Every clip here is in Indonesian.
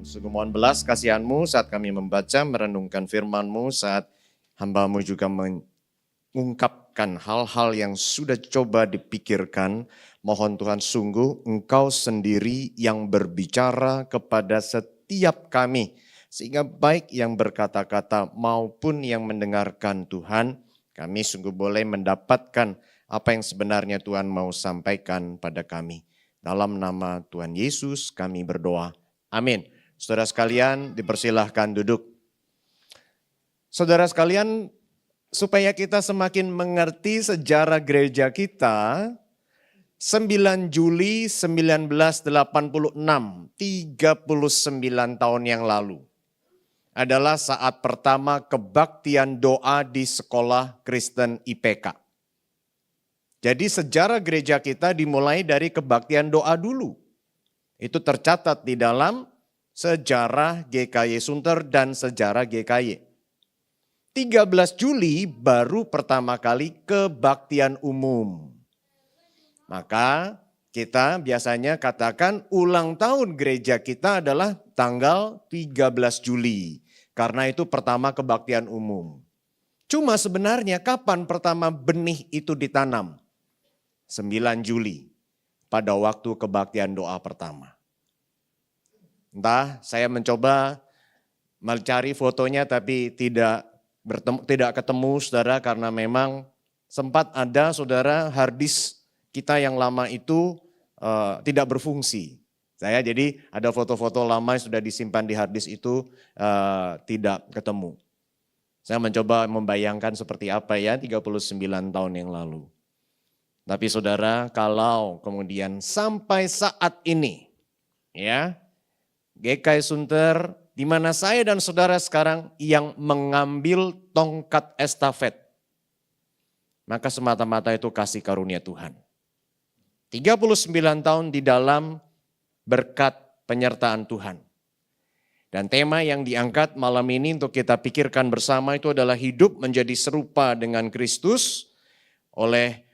Tuhan sungguh mohon belas kasihan-Mu saat kami membaca, merenungkan firman-Mu, saat hamba-Mu juga mengungkapkan hal-hal yang sudah coba dipikirkan. Mohon Tuhan sungguh Engkau sendiri yang berbicara kepada setiap kami. Sehingga baik yang berkata-kata maupun yang mendengarkan Tuhan, kami sungguh boleh mendapatkan apa yang sebenarnya Tuhan mau sampaikan pada kami. Dalam nama Tuhan Yesus kami berdoa. Amin. Saudara sekalian dipersilahkan duduk. Saudara sekalian, supaya kita semakin mengerti sejarah gereja kita, 9 Juli 1986, 39 tahun yang lalu, adalah saat pertama kebaktian doa di sekolah Kristen IPK. Jadi sejarah gereja kita dimulai dari kebaktian doa dulu. Itu tercatat di dalam sejarah GKY Sunter dan sejarah GKY. 13 Juli baru pertama kali kebaktian umum. Maka kita biasanya katakan ulang tahun gereja kita adalah tanggal 13 Juli. Karena itu pertama kebaktian umum. Cuma sebenarnya kapan pertama benih itu ditanam? 9 Juli. Pada waktu kebaktian doa pertama. Entah saya mencoba mencari fotonya tapi tidak ketemu saudara, karena memang sempat ada saudara hard disk kita yang lama itu tidak berfungsi. Jadi ada foto-foto lama yang sudah disimpan di hard disk itu tidak ketemu. Saya mencoba membayangkan seperti apa ya 39 tahun yang lalu. Tapi saudara, kalau kemudian sampai saat ini, ya, GKY Sunter, di mana saya dan saudara sekarang yang mengambil tongkat estafet, maka semata-mata itu kasih karunia Tuhan. 39 tahun di dalam berkat penyertaan Tuhan. Dan tema yang diangkat malam ini untuk kita pikirkan bersama itu adalah hidup menjadi serupa dengan Kristus oleh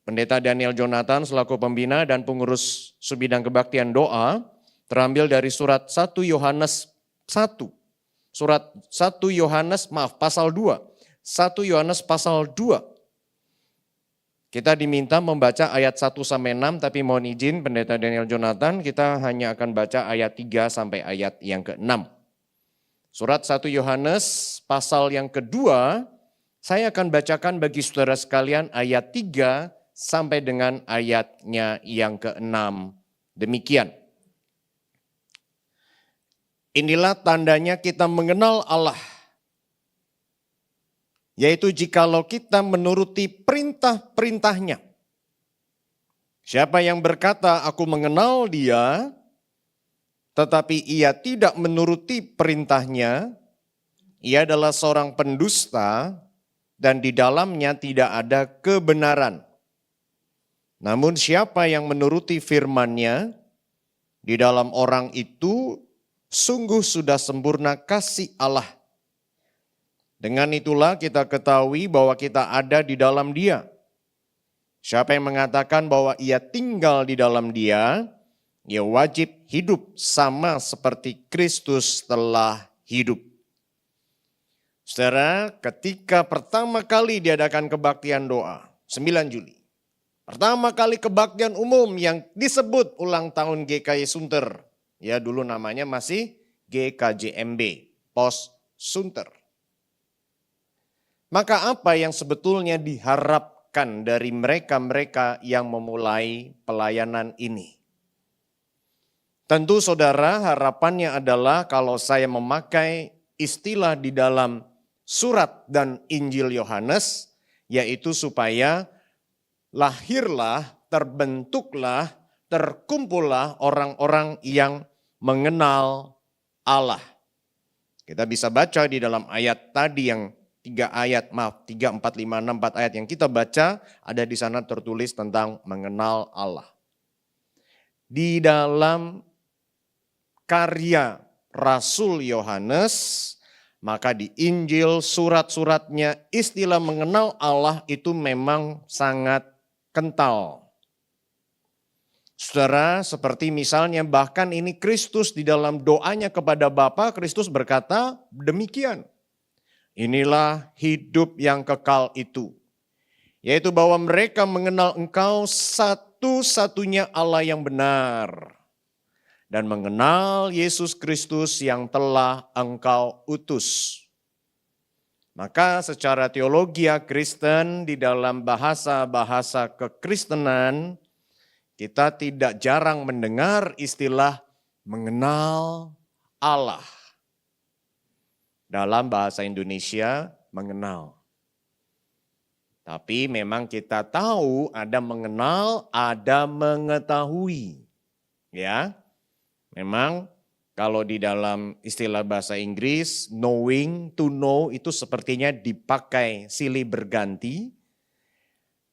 Pendeta Daniel Jonathan selaku pembina dan pengurus Subbidang Kebaktian Doa, terambil dari surat 1 Yohanes 1. Pasal 2. 1 Yohanes pasal 2. Kita diminta membaca ayat 1 sampai 6, tapi mohon izin Pendeta Daniel Jonathan, kita hanya akan baca ayat 3 sampai ayat yang ke-6. Surat 1 Yohanes pasal yang kedua, saya akan bacakan bagi saudara sekalian ayat 3 sampai dengan ayatnya yang ke-6. Demikian. Inilah tandanya kita mengenal Allah, yaitu jikalau kita menuruti perintah-perintahnya. Siapa yang berkata, aku mengenal dia, tetapi ia tidak menuruti perintahnya, ia adalah seorang pendusta dan di dalamnya tidak ada kebenaran. Namun siapa yang menuruti firman-Nya, di dalam orang itu sungguh sudah sempurna kasih Allah. Dengan itulah kita ketahui bahwa kita ada di dalam Dia. Siapa yang mengatakan bahwa ia tinggal di dalam Dia, ia wajib hidup sama seperti Kristus telah hidup. Saudara, ketika pertama kali diadakan kebaktian doa, 9 Juli. Pertama kali kebaktian umum yang disebut ulang tahun GKY Sunter. Ya dulu namanya masih GKJMB, Pos Sunter. Maka apa yang sebetulnya diharapkan dari mereka-mereka yang memulai pelayanan ini? Tentu saudara, harapannya adalah kalau saya memakai istilah di dalam surat dan Injil Yohanes, yaitu supaya lahirlah, terbentuklah, terkumpullah orang-orang yang mengenal Allah. Kita bisa baca di dalam ayat tadi yang 3, 4, 5, 6, 4 ayat yang kita baca, ada di sana tertulis tentang mengenal Allah. Di dalam karya Rasul Yohanes, maka di Injil surat-suratnya istilah mengenal Allah itu memang sangat kental. Saudara, seperti misalnya bahkan ini Kristus di dalam doanya kepada Bapa, Kristus berkata demikian. Inilah hidup yang kekal itu, yaitu bahwa mereka mengenal Engkau satu-satunya Allah yang benar, dan mengenal Yesus Kristus yang telah Engkau utus. Maka secara teologi Kristen di dalam bahasa-bahasa kekristenan, kita tidak jarang mendengar istilah mengenal Allah. Dalam bahasa Indonesia, mengenal. Tapi memang kita tahu ada mengenal, ada mengetahui. Ya, memang kalau di dalam istilah bahasa Inggris, knowing, to know itu sepertinya dipakai silih berganti.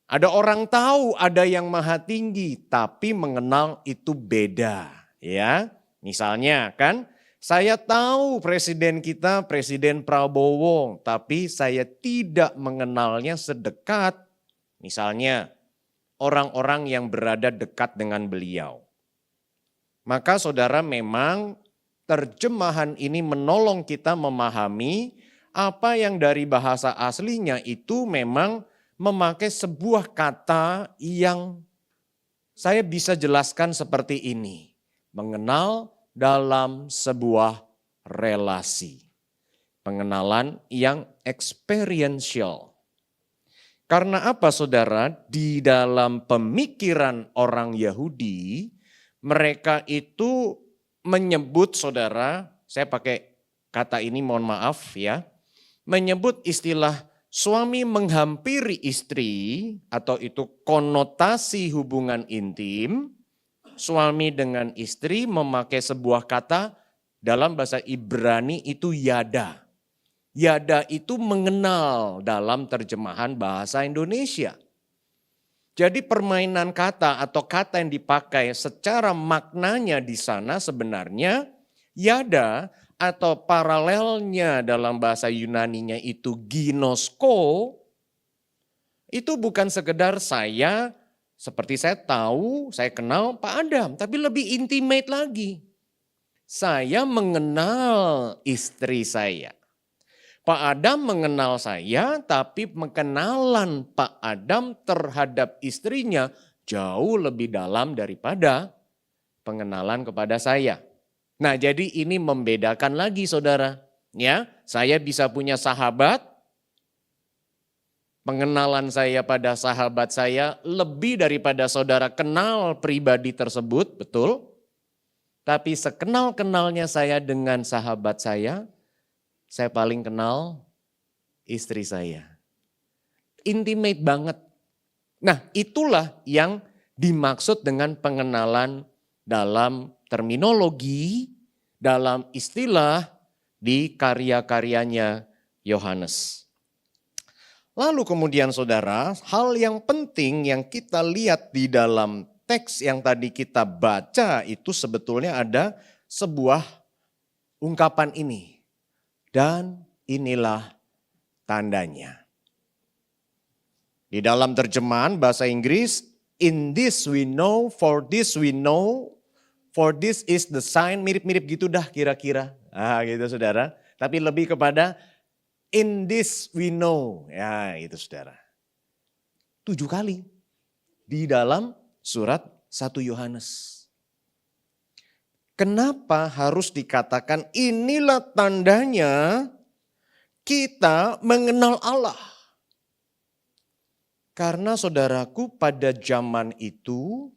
Ada orang tahu ada yang maha tinggi, tapi mengenal itu beda. Ya, misalnya kan, saya tahu presiden kita, Presiden Prabowo, tapi saya tidak mengenalnya sedekat, misalnya orang-orang yang berada dekat dengan beliau. Maka saudara, memang terjemahan ini menolong kita memahami apa yang dari bahasa aslinya itu memang memakai sebuah kata yang saya bisa jelaskan seperti ini. Mengenal dalam sebuah relasi. Pengenalan yang experiential. Karena apa saudara? Di dalam pemikiran orang Yahudi, mereka itu menyebut saudara, saya pakai kata ini mohon maaf ya, menyebut istilah suami menghampiri istri atau itu konotasi hubungan intim, suami dengan istri memakai sebuah kata dalam bahasa Ibrani itu yada. Yada itu mengenal dalam terjemahan bahasa Indonesia. Jadi permainan kata atau kata yang dipakai secara maknanya di sana sebenarnya yada atau paralelnya dalam bahasa Yunaninya itu ginosko, itu bukan sekedar saya, seperti saya tahu, saya kenal Pak Adam, tapi lebih intimate lagi. Saya mengenal istri saya. Pak Adam mengenal saya, tapi pengenalan Pak Adam terhadap istrinya jauh lebih dalam daripada pengenalan kepada saya. Nah, jadi ini membedakan lagi saudara. Ya, saya bisa punya sahabat, pengenalan saya pada sahabat saya lebih daripada saudara kenal pribadi tersebut, betul. Tapi sekenal-kenalnya saya dengan sahabat saya paling kenal istri saya. Intimate banget. Nah, itulah yang dimaksud dengan pengenalan dalam terminologi, dalam istilah di karya-karyanya Yohanes. Lalu kemudian saudara, hal yang penting yang kita lihat di dalam teks yang tadi kita baca itu sebetulnya ada sebuah ungkapan ini. Dan inilah tandanya. Di dalam terjemahan bahasa Inggris, in this we know, for this we know, for this is the sign, mirip-mirip gitu dah kira-kira. Gitu saudara. Tapi lebih kepada in this we know. Ya itu saudara. 7 kali di dalam surat 1 Yohanes. Kenapa harus dikatakan inilah tandanya kita mengenal Allah? Karena saudaraku pada zaman itu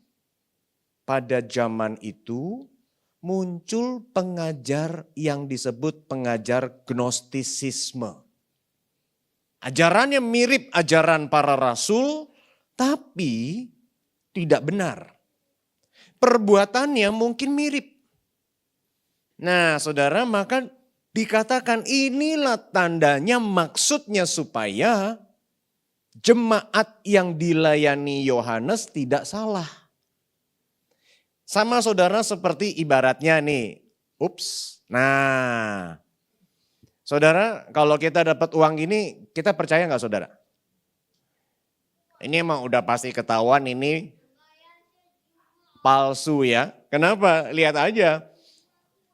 muncul pengajar yang disebut pengajar gnostisisme. Ajarannya mirip ajaran para rasul, tapi tidak benar. Perbuatannya mungkin mirip. Nah saudara, maka dikatakan inilah tandanya, maksudnya supaya jemaat yang dilayani Yohanes tidak salah. Sama saudara seperti ibaratnya nih, nah saudara kalau kita dapat uang ini kita percaya nggak saudara? Ini emang udah pasti ketahuan ini palsu ya. Kenapa? Lihat aja.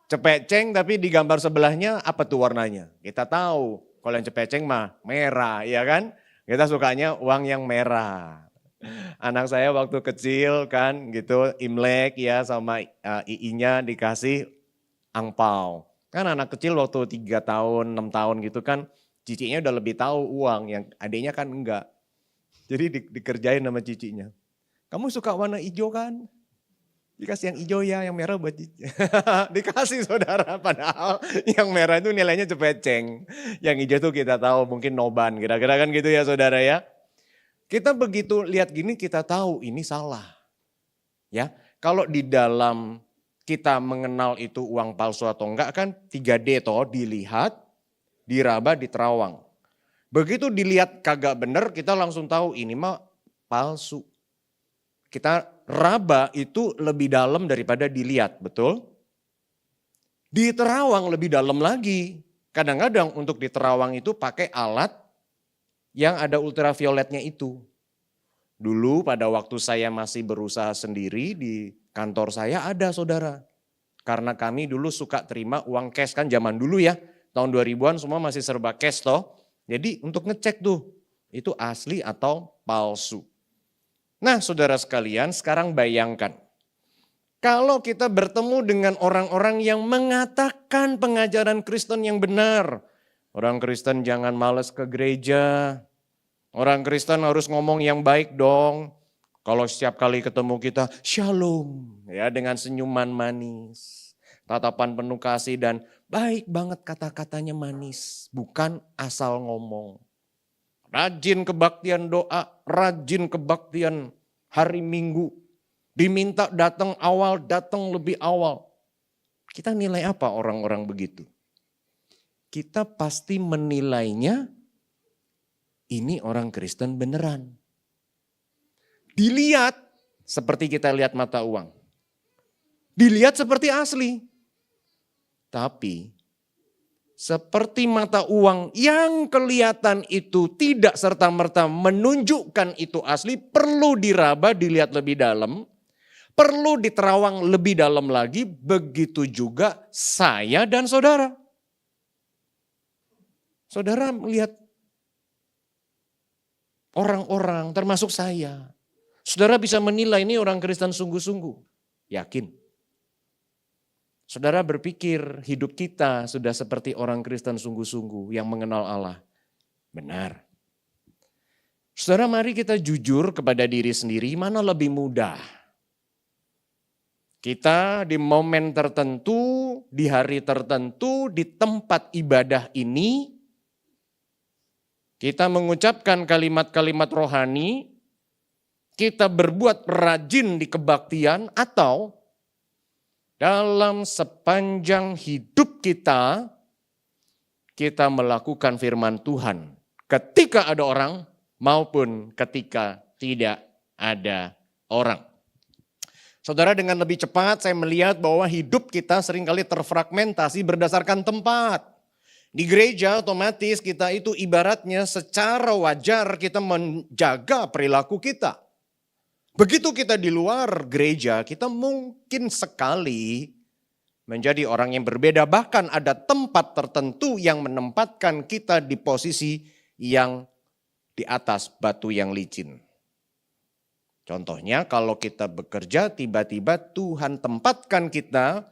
Cepeceng tapi di gambar sebelahnya apa tuh warnanya? Kita tahu. Kalau yang cepeceng mah merah, ya kan? Kita sukanya uang yang merah. Anak saya waktu kecil kan gitu Imlek ya sama iinya dikasih angpau. Kan anak kecil waktu 3 tahun, 6 tahun gitu kan cicinya udah lebih tahu uang, yang adiknya kan enggak. Jadi dikerjain sama cicinya. Kamu suka warna hijau kan? Dikasih yang hijau ya, yang merah buat cici. Dikasih saudara, padahal yang merah itu nilainya cepeceng. Yang hijau tuh kita tahu mungkin noban, kira-kira kan gitu ya saudara ya. Kita begitu lihat gini kita tahu ini salah. Ya, kalau di dalam kita mengenal itu uang palsu atau enggak kan 3D toh, dilihat, diraba, diterawang. Begitu dilihat kagak bener kita langsung tahu ini mah palsu. Kita raba itu lebih dalam daripada dilihat, betul? Diterawang lebih dalam lagi. Kadang-kadang untuk diterawang itu pakai alat yang ada ultravioletnya itu. Dulu pada waktu saya masih berusaha sendiri di kantor saya ada saudara. Karena kami dulu suka terima uang cash kan zaman dulu ya. Tahun 2000-an semua masih serba cash toh. Jadi untuk ngecek tuh itu asli atau palsu. Nah saudara sekalian sekarang bayangkan. Kalau kita bertemu dengan orang-orang yang mengatakan pengajaran Kristen yang benar. Orang Kristen jangan males ke gereja. Orang Kristen harus ngomong yang baik dong. Kalau setiap kali ketemu kita shalom ya dengan senyuman manis. Tatapan penuh kasih dan baik banget kata-katanya manis. Bukan asal ngomong. Rajin kebaktian doa, rajin kebaktian hari Minggu. Diminta datang awal, datang lebih awal. Kita nilai apa orang-orang begitu? Kita pasti menilainya ini orang Kristen beneran. Dilihat seperti kita lihat mata uang. Dilihat seperti asli. Tapi seperti mata uang yang kelihatan itu tidak serta-merta menunjukkan itu asli, perlu diraba, dilihat lebih dalam, perlu diterawang lebih dalam lagi, begitu juga saya dan saudara. Saudara melihat orang-orang termasuk saya, saudara bisa menilai ini orang Kristen sungguh-sungguh, yakin. Saudara berpikir hidup kita sudah seperti orang Kristen sungguh-sungguh yang mengenal Allah. Benar. Saudara mari kita jujur kepada diri sendiri, mana lebih mudah. Kita di momen tertentu, di hari tertentu, di tempat ibadah ini, kita mengucapkan kalimat-kalimat rohani, kita berbuat rajin di kebaktian atau dalam sepanjang hidup kita melakukan firman Tuhan ketika ada orang maupun ketika tidak ada orang. Saudara, dengan lebih cepat saya melihat bahwa hidup kita seringkali terfragmentasi berdasarkan tempat. Di gereja otomatis kita itu ibaratnya secara wajar kita menjaga perilaku kita. Begitu kita di luar gereja, kita mungkin sekali menjadi orang yang berbeda. Bahkan ada tempat tertentu yang menempatkan kita di posisi yang di atas batu yang licin. Contohnya kalau kita bekerja, tiba-tiba Tuhan tempatkan kita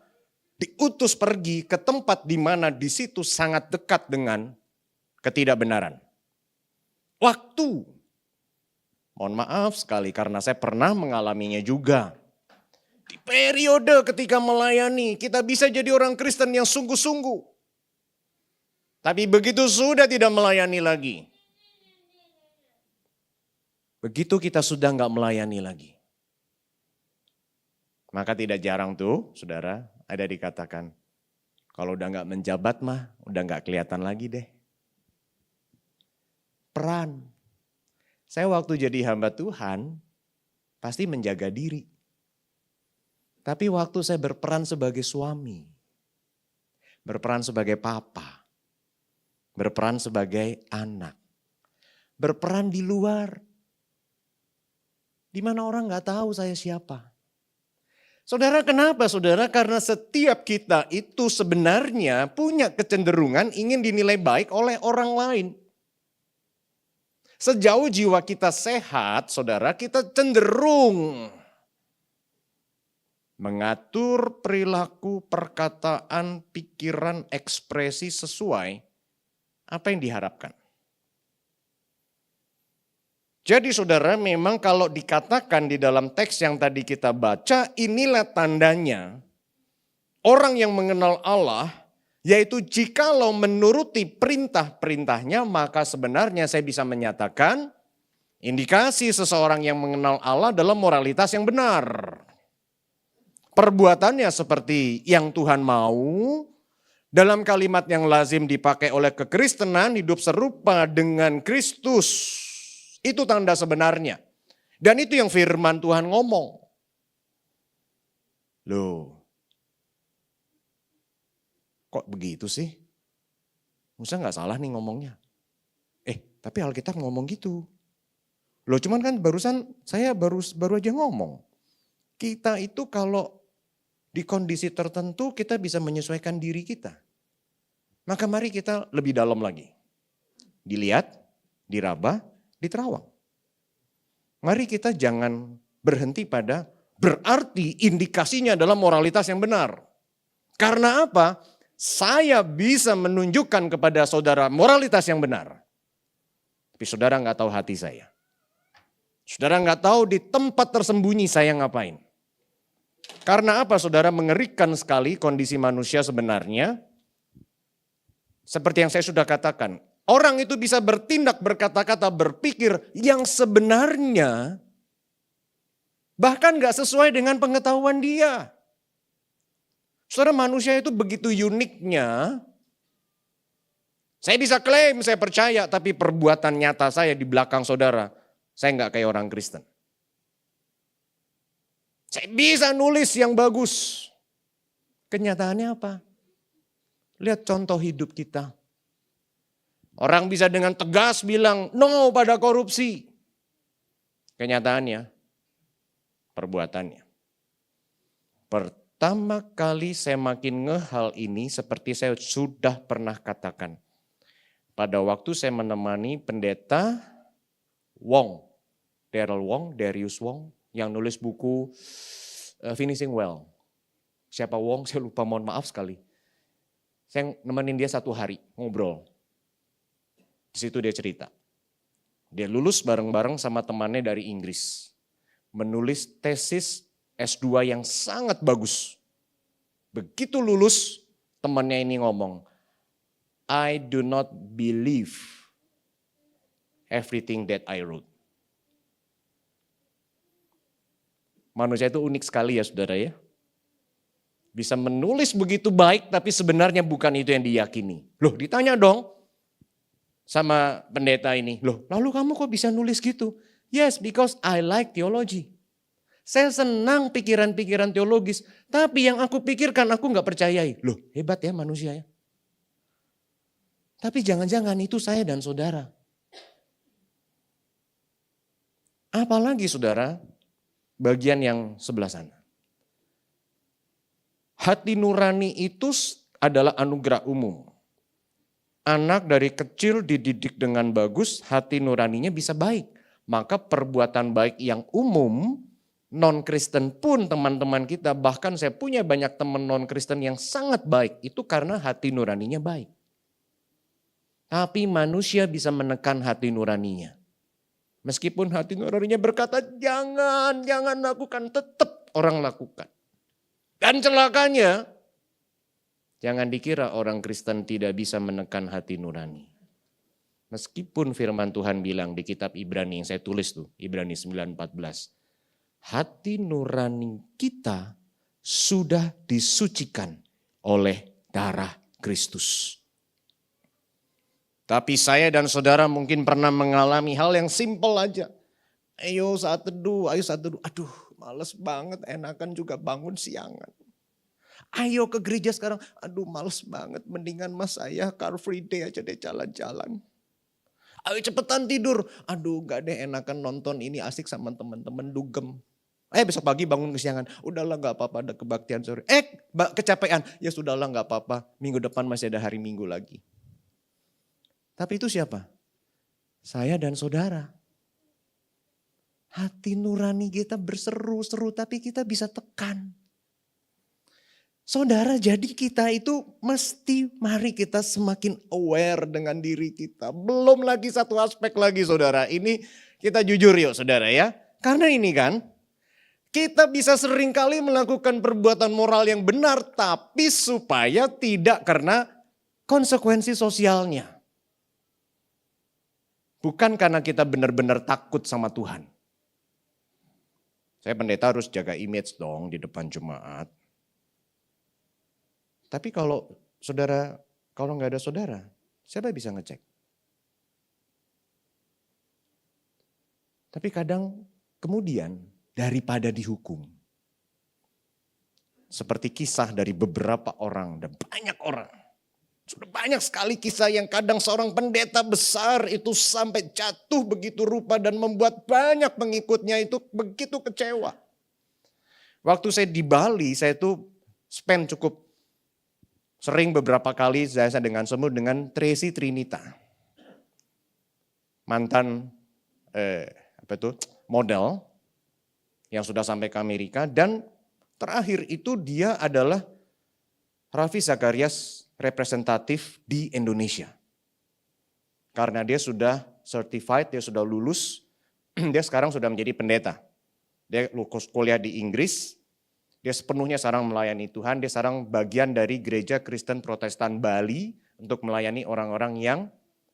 diutus pergi ke tempat di mana di situ sangat dekat dengan ketidakbenaran. Waktu. Mohon maaf sekali karena saya pernah mengalaminya juga. Di periode ketika melayani, kita bisa jadi orang Kristen yang sungguh-sungguh. Tapi begitu sudah tidak melayani lagi. Begitu kita sudah nggak melayani lagi. Maka tidak jarang tuh, saudara, ada dikatakan, kalau udah nggak menjabat mah, udah nggak kelihatan lagi deh. Peran. Saya waktu jadi hamba Tuhan, pasti menjaga diri. Tapi waktu saya berperan sebagai suami, berperan sebagai papa, berperan sebagai anak, berperan di luar, di mana orang nggak tahu saya siapa. Saudara, kenapa saudara? Karena setiap kita itu sebenarnya punya kecenderungan ingin dinilai baik oleh orang lain. Sejauh jiwa kita sehat, saudara, kita cenderung mengatur perilaku, perkataan, pikiran, ekspresi sesuai apa yang diharapkan. Jadi saudara, memang kalau dikatakan di dalam teks yang tadi kita baca, inilah tandanya orang yang mengenal Allah, yaitu jikalau menuruti perintah-perintahnya, maka sebenarnya saya bisa menyatakan indikasi seseorang yang mengenal Allah dalam moralitas yang benar. Perbuatannya seperti yang Tuhan mau, dalam kalimat yang lazim dipakai oleh kekristenan, hidup serupa dengan Kristus. Itu tanda sebenarnya. Dan itu yang firman Tuhan ngomong. Loh, kok begitu sih? Musa nggak salah nih ngomongnya. Tapi Alkitab ngomong gitu. Loh, cuman kan barusan saya baru aja ngomong. Kita itu kalau di kondisi tertentu kita bisa menyesuaikan diri kita. Maka mari kita lebih dalam lagi. Dilihat, diraba, diterawang. Mari kita jangan berhenti pada berarti indikasinya adalah moralitas yang benar. Karena apa? Saya bisa menunjukkan kepada saudara moralitas yang benar. Tapi saudara nggak tahu hati saya. Saudara nggak tahu di tempat tersembunyi saya ngapain. Karena apa saudara? Mengerikan sekali kondisi manusia sebenarnya. Seperti yang saya sudah katakan. Orang itu bisa bertindak, berkata-kata, berpikir yang sebenarnya bahkan gak sesuai dengan pengetahuan dia. Saudara, manusia itu begitu uniknya. Saya bisa klaim, saya percaya, tapi perbuatan nyata saya di belakang saudara, saya gak kayak orang Kristen. Saya bisa nulis yang bagus. Kenyataannya apa? Lihat contoh hidup kita. Orang bisa dengan tegas bilang no pada korupsi. Kenyataannya, perbuatannya. Pertama kali saya makin ngehal ini seperti saya sudah pernah katakan. Pada waktu saya menemani pendeta Wong, Darius Wong, yang nulis buku Finishing Well. Siapa Wong? Saya lupa, mohon maaf sekali. Saya nemenin dia 1 hari, ngobrol. Di situ dia cerita. Dia lulus bareng-bareng sama temannya dari Inggris. Menulis tesis S2 yang sangat bagus. Begitu lulus, temannya ini ngomong, I do not believe everything that I wrote. Manusia itu unik sekali ya saudara ya. Bisa menulis begitu baik tapi sebenarnya bukan itu yang diyakini. Loh, ditanya dong sama pendeta ini, loh lalu kamu kok bisa nulis gitu? Yes, because I like theology. Saya senang pikiran-pikiran teologis, tapi yang aku pikirkan aku gak percayai. Loh, hebat ya manusia ya. Tapi jangan-jangan itu saya dan saudara. Apalagi saudara, bagian yang sebelah sana. Hati nurani itu adalah anugerah umum. Anak dari kecil dididik dengan bagus, hati nuraninya bisa baik. Maka perbuatan baik yang umum, non-Kristen pun teman-teman kita, bahkan saya punya banyak teman non-Kristen yang sangat baik, itu karena hati nuraninya baik. Tapi manusia bisa menekan hati nuraninya. Meskipun hati nuraninya berkata, jangan lakukan, tetap orang lakukan. Dan celakanya, jangan dikira orang Kristen tidak bisa menekan hati nurani. Meskipun firman Tuhan bilang di kitab Ibrani yang saya tulis tuh, Ibrani 9:14. Hati nurani kita sudah disucikan oleh darah Kristus. Tapi saya dan saudara mungkin pernah mengalami hal yang simpel aja. Ayo saat teduh. Aduh males banget, enakan juga bangun siangan. Ayo ke gereja sekarang, aduh males banget, mendingan mas saya car free day aja deh jalan-jalan. Ayo cepetan tidur, aduh gak deh enakan nonton ini asik sama teman-teman dugem. Besok pagi bangun kesiangan, udahlah gak apa-apa ada kebaktian sore. Kecapean, ya sudahlah gak apa-apa, minggu depan masih ada hari Minggu lagi. Tapi itu siapa? Saya dan saudara. Hati nurani kita berseru-seru tapi kita bisa tekan. Saudara, jadi kita itu mari kita semakin aware dengan diri kita. Belum lagi satu aspek lagi saudara, ini kita jujur yuk saudara ya. Karena ini kan, kita bisa seringkali melakukan perbuatan moral yang benar, tapi supaya tidak karena konsekuensi sosialnya. Bukan karena kita benar-benar takut sama Tuhan. Saya pendeta harus jaga image dong di depan jemaat. Tapi kalau nggak ada saudara, siapa bisa ngecek? Tapi kadang kemudian daripada dihukum. Seperti kisah dari beberapa orang dan banyak orang. Sudah banyak sekali kisah yang kadang seorang pendeta besar itu sampai jatuh begitu rupa dan membuat banyak pengikutnya itu begitu kecewa. Waktu saya di Bali, saya itu spend cukup sering beberapa kali saya dengan Tracy Trinita. Mantan model yang sudah sampai ke Amerika, dan terakhir itu dia adalah Ravi Zacharias representatif di Indonesia. Karena dia sudah certified, dia sudah lulus, dia sekarang sudah menjadi pendeta. Dia kuliah di Inggris, dia sepenuhnya sekarang melayani Tuhan, dia sekarang bagian dari Gereja Kristen Protestan Bali untuk melayani orang-orang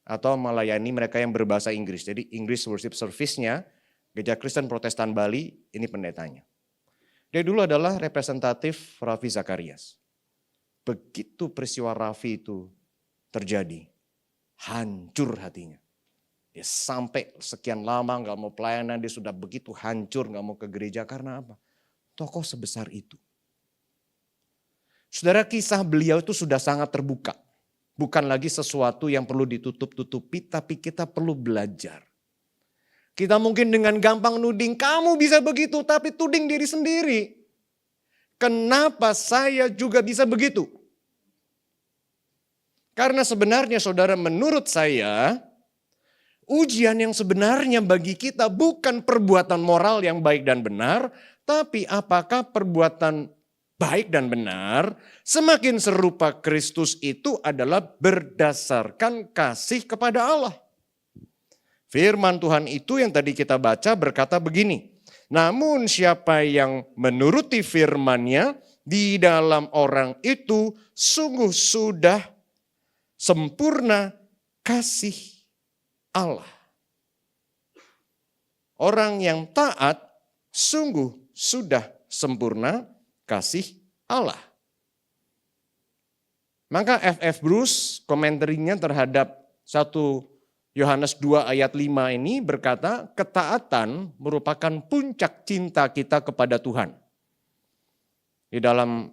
atau melayani mereka yang berbahasa Inggris. Jadi English Worship Service-nya, Gereja Kristen Protestan Bali, ini pendetanya. Dia dulu adalah representatif Ravi Zacharias. Begitu peristiwa Ravi itu terjadi, hancur hatinya. Dia sampai sekian lama gak mau pelayanan, dia sudah begitu hancur gak mau ke gereja. Karena apa? Tokoh sebesar itu. Saudara, kisah beliau itu sudah sangat terbuka. Bukan lagi sesuatu yang perlu ditutup-tutupi, tapi kita perlu belajar. Kita mungkin dengan gampang nuding, kamu bisa begitu, tapi tuding diri sendiri. Kenapa saya juga bisa begitu? Karena sebenarnya saudara, menurut saya, ujian yang sebenarnya bagi kita bukan perbuatan moral yang baik dan benar, tapi apakah perbuatan baik dan benar semakin serupa Kristus itu adalah berdasarkan kasih kepada Allah. Firman Tuhan itu yang tadi kita baca berkata begini, namun siapa yang menuruti firman-Nya, di dalam orang itu sungguh sudah sempurna kasih Allah. Orang yang taat sungguh sudah sempurna kasih Allah. Maka F.F. Bruce komentarnya terhadap 1 Yohanes 2 ayat 5 ini berkata, ketaatan merupakan puncak cinta kita kepada Tuhan. Di dalam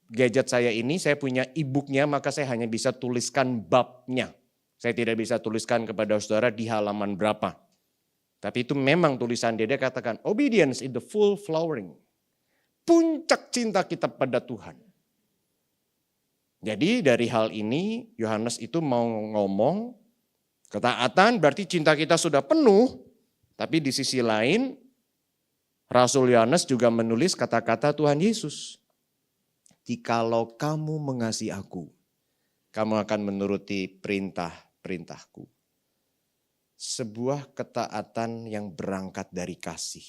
gadget saya ini, saya punya e-booknya, maka saya hanya bisa tuliskan babnya. Saya tidak bisa tuliskan kepada saudara di halaman berapa. Tapi itu memang tulisan dia katakan, obedience is the full flowering. Puncak cinta kita pada Tuhan. Jadi dari hal ini, Yohanes itu mau ngomong, ketaatan berarti cinta kita sudah penuh, tapi di sisi lain Rasul Yohanes juga menulis kata-kata Tuhan Yesus. Jikalau kamu mengasihi aku, kamu akan menuruti perintah-perintahku. Sebuah ketaatan yang berangkat dari kasih.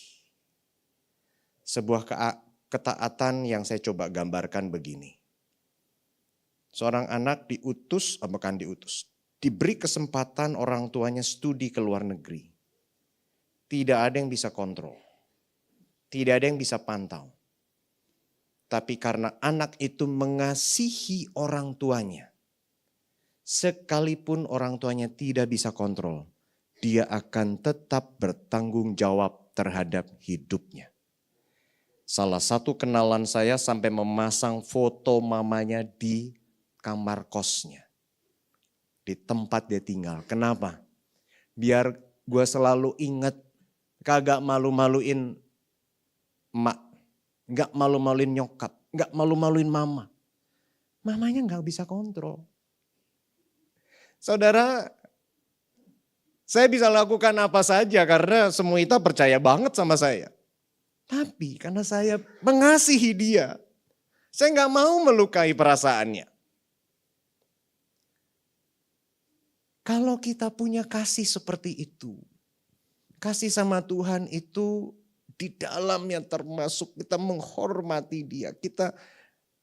Sebuah ketaatan yang saya coba gambarkan begini. Seorang anak diberi kesempatan orang tuanya studi ke luar negeri. Tidak ada yang bisa kontrol. Tidak ada yang bisa pantau. Tapi karena anak itu mengasihi orang tuanya, sekalipun orang tuanya tidak bisa kontrol, dia akan tetap bertanggung jawab terhadap hidupnya. Salah satu kenalan saya sampai memasang foto mamanya di kamar kosnya. Di tempat dia tinggal. Kenapa? Biar gue selalu ingat, kagak malu-maluin emak, nggak malu-maluin nyokap, nggak malu-maluin mama. Mamanya nggak bisa kontrol. Saudara, saya bisa lakukan apa saja karena semua itu percaya banget sama saya. Tapi karena saya mengasihi dia, saya nggak mau melukai perasaannya. Kalau kita punya kasih seperti itu, kasih sama Tuhan itu di dalamnya termasuk kita menghormati dia. Kita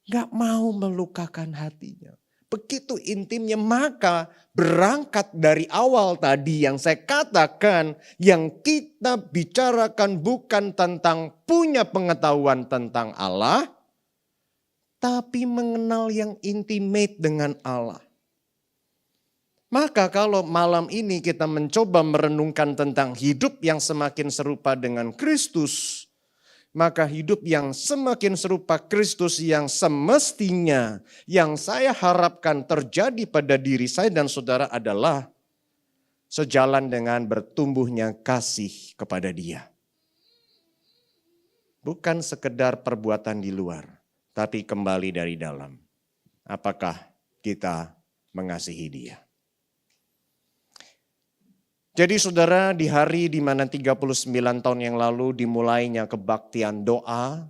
nggak mau melukakan hatinya. Begitu intimnya, maka berangkat dari awal tadi yang saya katakan, yang kita bicarakan bukan tentang punya pengetahuan tentang Allah, tapi mengenal yang intimate dengan Allah. Maka kalau malam ini kita mencoba merenungkan tentang hidup yang semakin serupa dengan Kristus, maka hidup yang semakin serupa Kristus yang semestinya yang saya harapkan terjadi pada diri saya dan saudara adalah sejalan dengan bertumbuhnya kasih kepada Dia. Bukan sekedar perbuatan di luar, tapi kembali dari dalam. Apakah kita mengasihi Dia? Jadi saudara, di hari di mana 39 tahun yang lalu dimulainya kebaktian doa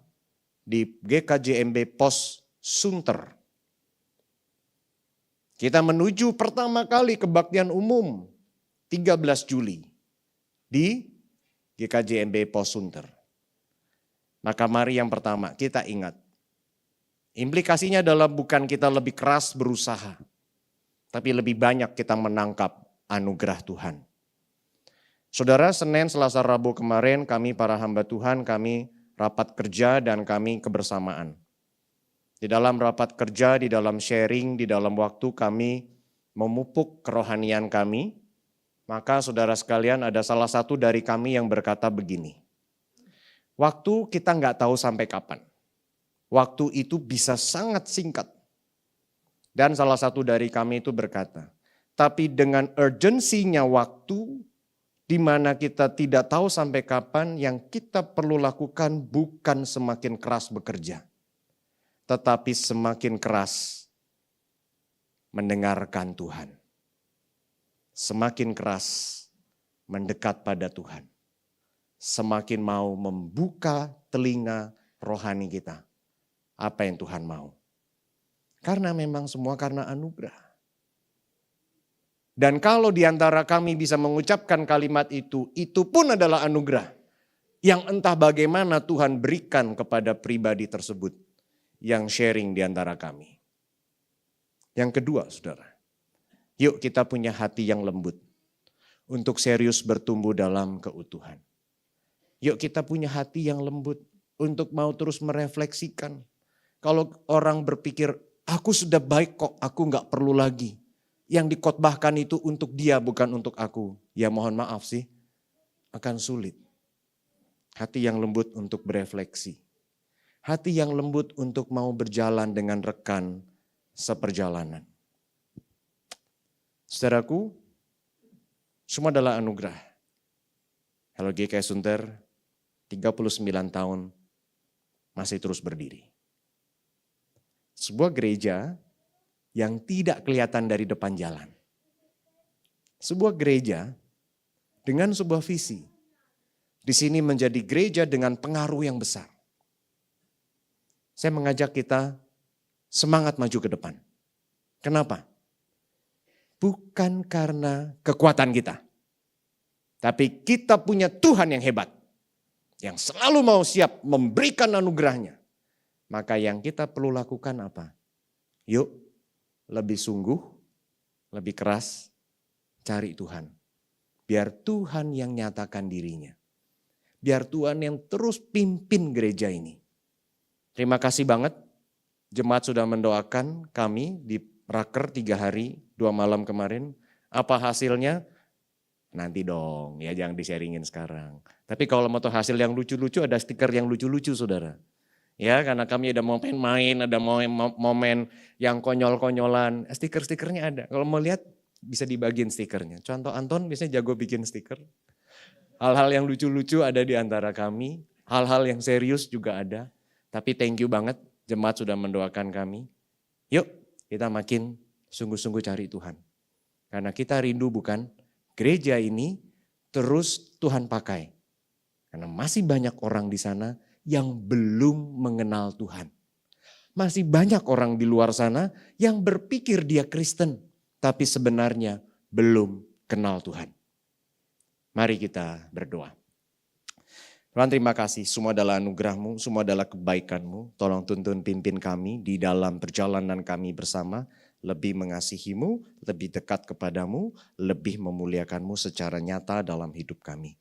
di GKJMB Pos Sunter. Kita menuju pertama kali kebaktian umum 13 Juli di GKJMB Pos Sunter. Maka mari yang pertama kita ingat, implikasinya adalah bukan kita lebih keras berusaha, tapi lebih banyak kita menangkap anugerah Tuhan. Saudara, Senin, Selasa, Rabu kemarin kami para hamba Tuhan, kami rapat kerja dan kami kebersamaan. Di dalam rapat kerja, di dalam sharing, di dalam waktu kami memupuk kerohanian kami. Maka saudara sekalian ada salah satu dari kami yang berkata begini. Waktu kita nggak tahu sampai kapan. Waktu itu bisa sangat singkat. Dan salah satu dari kami itu berkata, tapi dengan urgensinya waktu, di mana kita tidak tahu sampai kapan, yang kita perlu lakukan bukan semakin keras bekerja, tetapi semakin keras mendengarkan Tuhan. Semakin keras mendekat pada Tuhan. Semakin mau membuka telinga rohani kita. Apa yang Tuhan mau. Karena memang semua karena anugerah. Dan kalau di antara kami bisa mengucapkan kalimat itu pun adalah anugerah. Yang entah bagaimana Tuhan berikan kepada pribadi tersebut yang sharing di antara kami. Yang kedua, saudara, yuk kita punya hati yang lembut untuk serius bertumbuh dalam keutuhan. Yuk kita punya hati yang lembut untuk mau terus merefleksikan. Kalau orang berpikir, aku sudah baik kok, aku gak perlu lagi. Yang dikotbahkan itu untuk dia bukan untuk aku. Ya mohon maaf sih, akan sulit. Hati yang lembut untuk berefleksi. Hati yang lembut untuk mau berjalan dengan rekan seperjalanan. Saudaraku, semua adalah anugerah. LGK Sunter 39 tahun masih terus berdiri. Sebuah gereja yang tidak kelihatan dari depan jalan. Sebuah gereja dengan sebuah visi. Di sini menjadi gereja dengan pengaruh yang besar. Saya mengajak kita semangat maju ke depan. Kenapa? Bukan karena kekuatan kita. Tapi kita punya Tuhan yang hebat. Yang selalu mau siap memberikan anugerahnya. Maka yang kita perlu lakukan apa? Yuk, lebih sungguh, lebih keras, cari Tuhan. Biar Tuhan yang nyatakan dirinya. Biar Tuhan yang terus pimpin gereja ini. Terima kasih banget, jemaat sudah mendoakan kami di Raker 3 hari, 2 malam kemarin. Apa hasilnya? Nanti dong, ya jangan di-sharingin sekarang. Tapi kalau mau tahu hasil yang lucu-lucu, ada stiker yang lucu-lucu saudara. Ya, karena kami ada momen main, ada momen yang konyol-konyolan, stiker-stikernya ada. Kalau mau lihat bisa dibagiin stikernya. Contoh Anton biasanya jago bikin stiker. Hal-hal yang lucu-lucu ada di antara kami. hal-hal yang serius juga ada. Tapi thank you banget jemaat sudah mendoakan kami. Yuk kita makin sungguh-sungguh cari Tuhan. Karena kita rindu bukan gereja ini terus Tuhan pakai. Karena masih banyak orang di sana yang belum mengenal Tuhan. Masih banyak orang di luar sana yang berpikir dia Kristen, tapi sebenarnya belum kenal Tuhan. Mari kita berdoa. Tuhan terima kasih, semua adalah anugerah-Mu, semua adalah kebaikan-Mu. Tolong tuntun pimpin kami di dalam perjalanan kami bersama, lebih mengasihi-Mu, lebih dekat kepadamu, lebih memuliakan-Mu secara nyata dalam hidup kami.